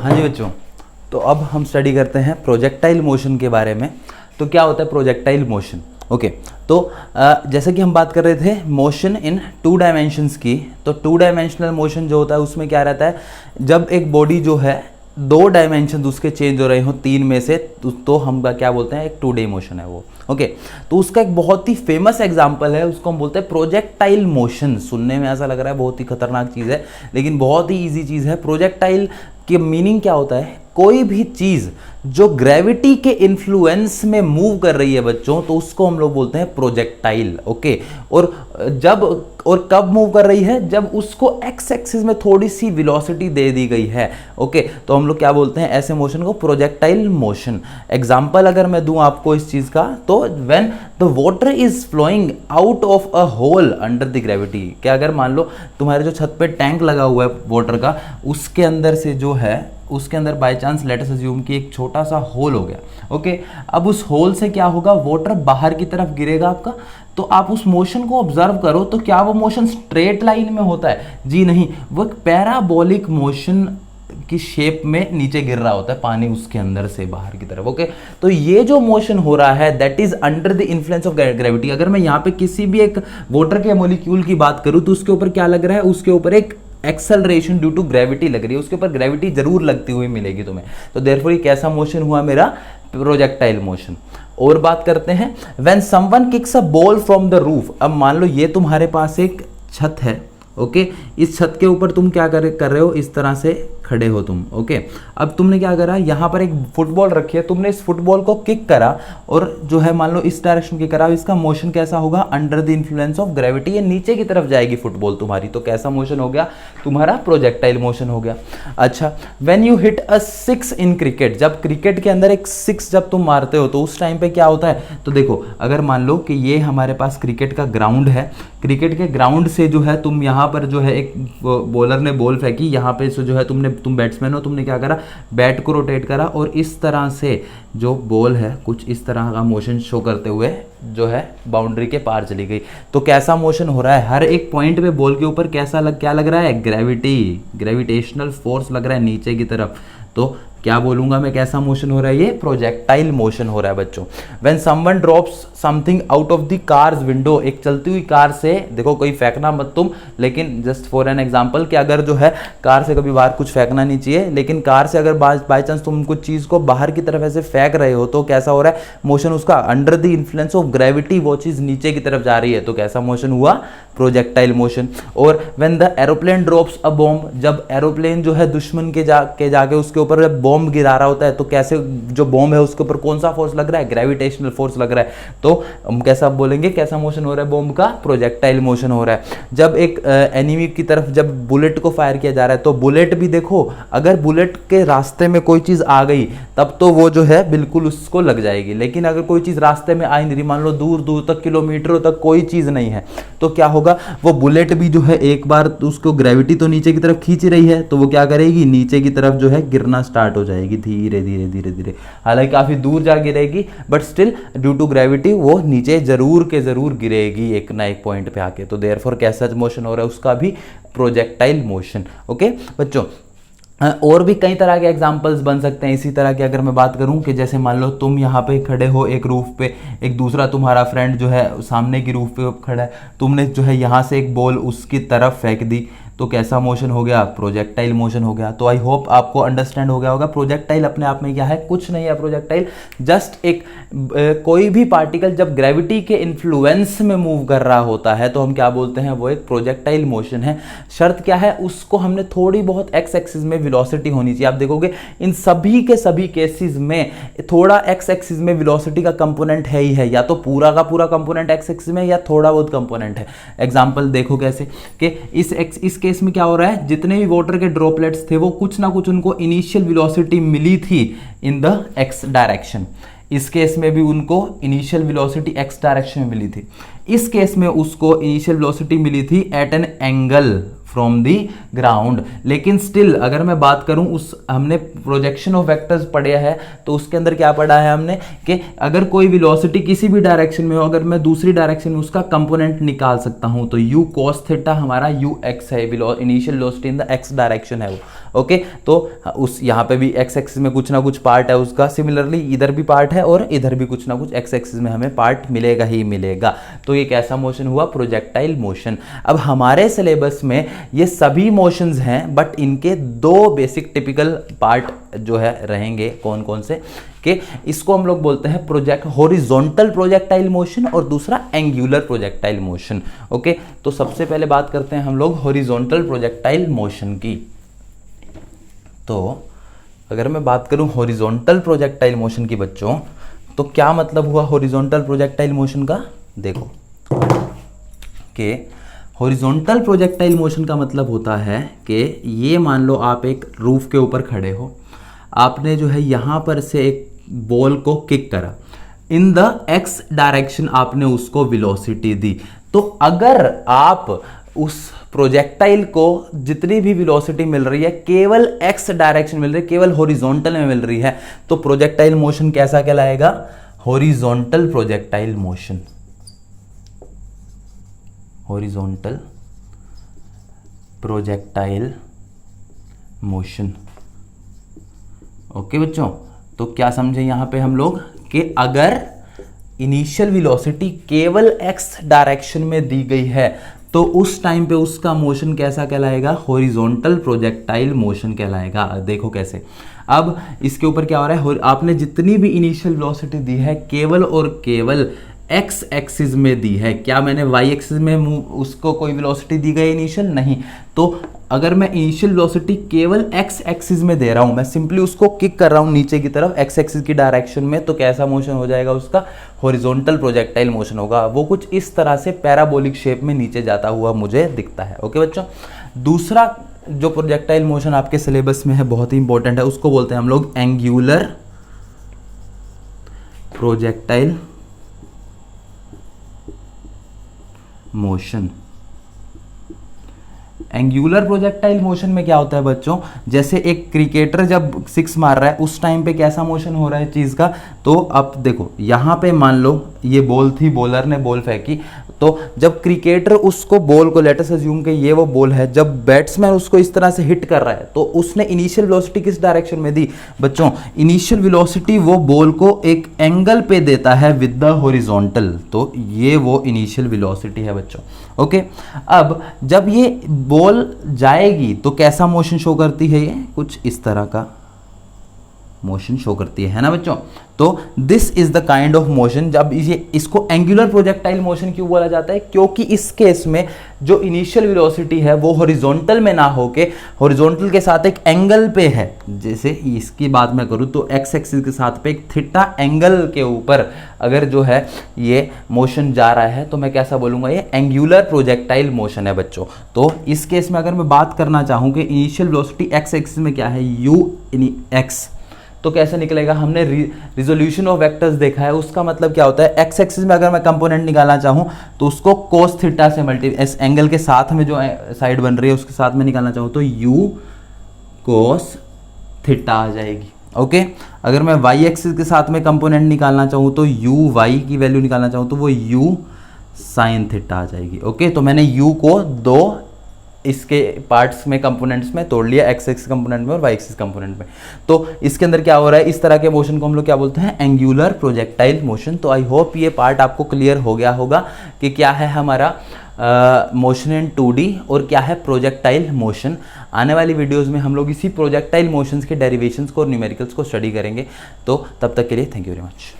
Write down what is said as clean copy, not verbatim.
हाँ जी बच्चों, तो अब हम स्टडी करते हैं प्रोजेक्टाइल मोशन के बारे में। तो क्या होता है प्रोजेक्टाइल मोशन? ओके, तो जैसे कि हम बात कर रहे थे मोशन इन 2 डायमेंशंस की, तो 2 डायमेंशनल मोशन जो होता है उसमें क्या रहता है, जब एक बॉडी जो है 2 डायमेंशन उसके चेंज हो रहे हो 3 में से, तो हम क्या बोलते हैं, एक 2D मोशन है वो। ओके, तो उसका एक बहुत ही फेमस एग्जांपल है, उसको हम बोलते हैं प्रोजेक्टाइल मोशन। सुनने में ऐसा लग रहा है बहुत ही खतरनाक चीज़ है, लेकिन बहुत ही इजी चीज़ है। प्रोजेक्टाइल की मीनिंग क्या होता है? कोई भी चीज़ जो ग्रेविटी के इन्फ्लुएंस में मूव कर रही है बच्चों, तो उसको हम लोग बोलते हैं प्रोजेक्टाइल। ओके, और जब और कब मूव कर रही है? जब उसको एक्स एक्सिस में थोड़ी सी वेलोसिटी दे दी गई है। ओके, तो हम लोग क्या बोलते हैं ऐसे मोशन को? Projectile motion. एग्जाम्पल अगर मैं दूं आपको इस चीज़ का, तो when the water is flowing out of a hole under the gravity. क्या अगर मान लो तुम्हारे जो छत पे टैंक लगा हुआ है वाटर का, उसके अंदर से जो है, उसके अंदर by chance let us assume कि एक छोटा सा होल हो गया। ओके, अब उस होल से क्या होगा? वाटर बाहर की तरफ गिरेगा आपका। तो आप उस मोशन को ऑब्जर्व करो, तो क्या वो मोशन स्ट्रेट लाइन में होता है? जी नहीं, वो एक पैराबोलिक मोशन की शेप में नीचे गिर रहा होता है पानी उसके अंदर से बाहर की तरफ। ओके, तो ये जो मोशन हो रहा है that is under the influence of gravity. अगर मैं यहाँ पे किसी भी एक वाटर के मॉलिक्यूल की बात करूँ, तो उसके ऊपर क्या लग रहा है? उसके ऊपर एक एक्सेलरेशन ड्यू टू ग्रेविटी लग रही है, उसके ऊपर ग्रेविटी जरूर लगती हुई मिलेगी तुम्हें। तो देयरफॉर ये कैसा मोशन हुआ मेरा? Projectile motion. और बात करते हैं when someone kicks a ball from the roof. अब मान लो ये तुम्हारे पास एक छत है। ओके, इस छत के ऊपर तुम क्या कर रहे हो? इस तरह से खड़े हो तुम। ओके, अब तुमने क्या करा? यहाँ पर एक फुटबॉल रखी है, तुमने इस फुटबॉल को किक करा और जो है मान लो इस डायरेक्शन की करा। इसका मोशन कैसा होगा? Under the influence of gravity, ये नीचे की तरफ जाएगी फुटबॉल तुम्हारी। तो कैसा मोशन हो गया? तुम्हारा प्रोजेक्टाइल मोशन हो गया। अच्छा, when you hit a 6 in cricket. जब क्रिकेट के अंदर एक 6 जब तुम मारते हो, तो उस टाइम पे क्या होता है? तो देखो, अगर मान लो कि ये हमारे पास क्रिकेट का ग्राउंड है, क्रिकेट के ग्राउंड से जो है तुम यहाँ पर जो है एक बॉलर ने बॉल फेंकी, यहाँ पे से जो है तुम बैट्समैन हो, तुमने क्या करा? बैट को रोटेट करा और इस तरह से जो बॉल है कुछ इस तरह का मोशन शो करते हुए जो है बाउंड्री के पार चली गई। तो कैसा मोशन हो रहा है? हर एक पॉइंट पे बॉल के ऊपर क्या लग रहा है? ग्रेविटेशनल फोर्स लग रहा है नीचे की तरफ। तो क्या बोलूंगा मैं, कैसा मोशन हो रहा है? ये प्रोजेक्टाइल मोशन हो रहा है बच्चों। When someone drops something out of the cars window. एक चलती हुई कार से, देखो कोई फेंकना मत तुम, लेकिन जस्ट फॉर एन एग्जांपल कि अगर जो है कार से कभी बाहर कुछ फेंकना नहीं चाहिए, लेकिन कार से अगर बाय चांस तुम कुछ चीज़ को बाहर की तरफ ऐसे फेंक रहे हो, तो कैसा हो रहा है मोशन उसका? Under the influence of gravity वो चीज़ नीचे की तरफ जा रही है। तो कैसा मोशन हुआ? Projectile motion. और when the aeroplane drops a bomb. जब एरोप्लेन जो है दुश्मन के जाके उसके ऊपर जब बॉम्ब गिरा रहा होता है, तो कैसे जो बॉम्ब है उसके ऊपर कौन सा फोर्स लग रहा है? ग्रेविटेशनल फोर्स लग रहा है। तो हम कैसा बोलेंगे, कैसा मोशन हो रहा है बॉम्ब का? प्रोजेक्टाइल मोशन हो रहा है। जब एक एनिमी की तरफ जब बुलेट को फायर किया जा रहा है, तो बुलेट भी देखो, अगर बुलेट के रास्ते में कोई चीज़ आ गई तब तो वो जो है बिल्कुल उसको लग जाएगी, लेकिन अगर कोई चीज़ रास्ते में आई नहीं, मान लो दूर दूर तक किलोमीटरों तक कोई चीज़ नहीं है, तो क्या होगा? वो बुलेट भी जो है एक बार उसको ग्रेविटी तो नीचे की तरफ खींच रही है, तो वो क्या करेगी? नीचे की तरफ जो है गिरना स्टार्ट हो जाएगी धीरे धीरे धीरे धीरे। हालांकि काफ़ी दूर जा गिरेगी, but still due to gravity वो नीचे जरूर के जरूर गिरेगी एक ना एक पॉइंट पे आके। तो देयरफॉर कैसा मोशन हो रहा है? उसका भी प्रोजेक्टाइल मोशन। ओके बच्चों, और भी कई तरह के एग्जाम्पल्स बन सकते हैं इसी तरह के। अगर मैं बात करूं कि जैसे मान लो तुम यहाँ पे खड़े हो एक रूफ पे, एक दूसरा तुम्हारा फ्रेंड जो है सामने की रूफ पे खड़ा है, तुमने जो है यहाँ से एक बॉल उसकी तरफ फेंक दी, तो कैसा मोशन हो गया? प्रोजेक्टाइल मोशन हो गया। तो आई होप आपको अंडरस्टैंड हो गया होगा। प्रोजेक्टाइल अपने आप में क्या है? कुछ नहीं है प्रोजेक्टाइल, जस्ट एक कोई भी पार्टिकल जब ग्रेविटी के इन्फ्लुएंस में मूव कर रहा होता है, तो हम क्या बोलते हैं? वो एक प्रोजेक्टाइल मोशन है। शर्त क्या है? उसको हमने थोड़ी बहुत एक्स एक्सिस में वेलोसिटी होनी चाहिए। आप देखोगे इन सभी के सभी केसेस में थोड़ा एक्स एक्सिस में वेलोसिटी का कंपोनेंट है ही है, या तो पूरा का पूरा कंपोनेंट एक्स एक्सिस में, या थोड़ा बहुत कंपोनेंट है। एग्जाम्पल देखो कैसे कि इस केस में क्या हो रहा है? जितने भी वाटर के ड्रॉपलेट्स थे वो कुछ ना कुछ उनको इनिशियल वेलोसिटी मिली थी इन द एक्स डायरेक्शन। इस केस में भी उनको इनिशियल वेलोसिटी एक्स डायरेक्शन में मिली थी। इस केस में उसको इनिशियल वेलोसिटी मिली थी at an angle from the ground. लेकिन स्टिल अगर मैं बात करूं, उस हमने प्रोजेक्शन ऑफ वेक्टर्स पढ़ा है, तो उसके अंदर क्या पढ़ा है हमने कि अगर कोई वेलोसिटी किसी भी डायरेक्शन में हो, अगर मैं दूसरी डायरेक्शन में उसका कंपोनेंट निकाल सकता हूं, तो u cos थीटा हमारा ux है, initial velocity in the x direction है वो। ओके, तो उस यहाँ पे भी एक्स एक्सिस में कुछ ना कुछ पार्ट है उसका, सिमिलरली इधर भी पार्ट है और इधर भी कुछ ना कुछ एक्स एक्सिस में हमें पार्ट मिलेगा ही मिलेगा। तो ये कैसा मोशन हुआ? Projectile motion. अब हमारे सिलेबस में ये सभी मोशंस हैं, बट इनके दो बेसिक टिपिकल पार्ट जो है रहेंगे, कौन कौन से कि इसको हम लोग बोलते हैं हॉरिजॉन्टल प्रोजेक्टाइल मोशन और दूसरा एंगुलर प्रोजेक्टाइल मोशन। ओके, तो सबसे पहले बात करते हैं हम लोग हॉरिजॉन्टल प्रोजेक्टाइल मोशन की। तो अगर मैं बात करूं हॉरिजॉन्टल प्रोजेक्टाइल मोशन की बच्चों, तो क्या मतलब हुआ हॉरिजॉन्टल प्रोजेक्टाइल मोशन का? देखो कि हॉरिजॉन्टल प्रोजेक्टाइल मोशन का मतलब होता है कि ये मान लो आप एक रूफ के ऊपर खड़े हो, आपने जो है यहाँ पर से एक बॉल को किक करा, इन द एक्स डायरेक्शन आपने उसको वेलोसिटी दी। तो अगर आप उस प्रोजेक्टाइल को जितनी भी वेलोसिटी मिल रही है केवल एक्स डायरेक्शन मिल रही है, केवल हॉरिजॉन्टल में मिल रही है, तो प्रोजेक्टाइल मोशन कैसा कहलाएगा? Horizontal projectile motion. Horizontal projectile motion. Okay बच्चों, तो क्या समझे यहां पे हम लोग कि अगर इनिशियल वेलोसिटी केवल एक्स डायरेक्शन में दी गई है तो उस टाइम पे उसका मोशन कैसा कहलाएगा? हॉरिजॉन्टल प्रोजेक्टाइल मोशन कहलाएगा। देखो कैसे, अब इसके ऊपर क्या हो रहा है, आपने जितनी भी इनिशियल वेलोसिटी दी है केवल और केवल एक्स एक्सिस में दी है। क्या मैंने वाई एक्सिस में उसको कोई वेलोसिटी दी गई इनिशियल? नहीं। तो अगर मैं इनिशियल वेलोसिटी केवल एक्स एक्सिस में दे रहा हूं, मैं सिंपली उसको किक कर रहा हूं नीचे की तरफ एक्स एक्सिस की डायरेक्शन में, तो कैसा मोशन हो जाएगा उसका? हॉरिजॉन्टल प्रोजेक्टाइल मोशन होगा। वो कुछ इस तरह से पैराबोलिक शेप में नीचे जाता हुआ मुझे दिखता है। ओके बच्चों, दूसरा जो प्रोजेक्टाइल मोशन आपके सिलेबस में है बहुत ही इंपॉर्टेंट है, उसको बोलते हैं हम लोग angular projectile motion. Angular projectile motion में क्या होता है बच्चों, जैसे एक क्रिकेटर जब सिक्स मार रहा है उस टाइम पे कैसा मोशन हो रहा है चीज का, तो अब देखो यहां पे मान लो ये बॉल थी, बॉलर ने बॉल फेंकी, तो जब क्रिकेटर उसको बॉल को, लेट अस अज्यूम कि ये वो बॉल है, जब बैट्समैन उसको इस तरह से हिट कर रहा है तो उसने इनिशियल वेलोसिटी किस डायरेक्शन में दी बच्चों? इनिशियल वेलोसिटी वो बॉल को एक एंगल पे देता है विद द हॉरिजॉन्टल, तो ये वो इनिशियल वेलोसिटी है बच्चों। ओके, अब जब ये बॉल जाएगी तो कैसा मोशन शो करती है? ये कुछ इस तरह का मोशन शो करती है ना बच्चों। तो this is the kind of motion. जब ये इसको एंगुलर प्रोजेक्टाइल मोशन क्यों बोला जाता है? क्योंकि इस केस में जो इनिशियल वेलोसिटी है वो हॉरिजॉन्टल में ना होके हॉरिजॉन्टल के साथ एक एंगल पे है। जैसे इसकी बात मैं करूं तो एक्स एक्सिस के साथ पे एक थीटा एंगल के ऊपर अगर जो है ये मोशन जा रहा है तो मैं कैसा बोलूंगा? ये एंगुलर प्रोजेक्टाइल मोशन है बच्चों। तो इस केस में अगर मैं बात करना चाहूं कि इनिशियल वेलोसिटी एक्स एक्सिस में क्या है, यू एक्स, तो कैसे निकलेगा? हमने रिजोल्यूशन ऑफ वेक्टर्स देखा है, उसका मतलब क्या होता है? एक्स एक्सिस में अगर मैं कंपोनेंट निकालना चाहूं तो उसको कोस थीटा से इस एंगल के साथ में जो साइड बन रही है उसके साथ में निकालना चाहूं तो यू कोस थीटा आ जाएगी। ओके, अगर मैं वाई एक्सिस के साथ में कंपोनेंट निकालना चाहूं तो यू वाई की वैल्यू निकालना चाहूं तो वो यू साइन थीटा आ जाएगी। ओके, तो मैंने यू को दो इसके पार्ट्स में कंपोनेंट्स में तोड़ लिया, एक्स एक्सिस कंपोनेंट में और वाई एक्सिस कंपोनेंट में। तो इसके अंदर क्या हो रहा है? इस तरह के मोशन को हम लोग क्या बोलते हैं? Angular projectile motion. तो आई होप ये पार्ट आपको क्लियर हो गया होगा कि क्या है हमारा मोशन इन 2D और क्या है प्रोजेक्टाइल मोशन। आने वाली वीडियोस में हम लोग इसी प्रोजेक्टाइल मोशंस के डेरिवेशंस को और न्यूमेरिकल्स को स्टडी करेंगे। तो तब तक के लिए थैंक यू वेरी मच।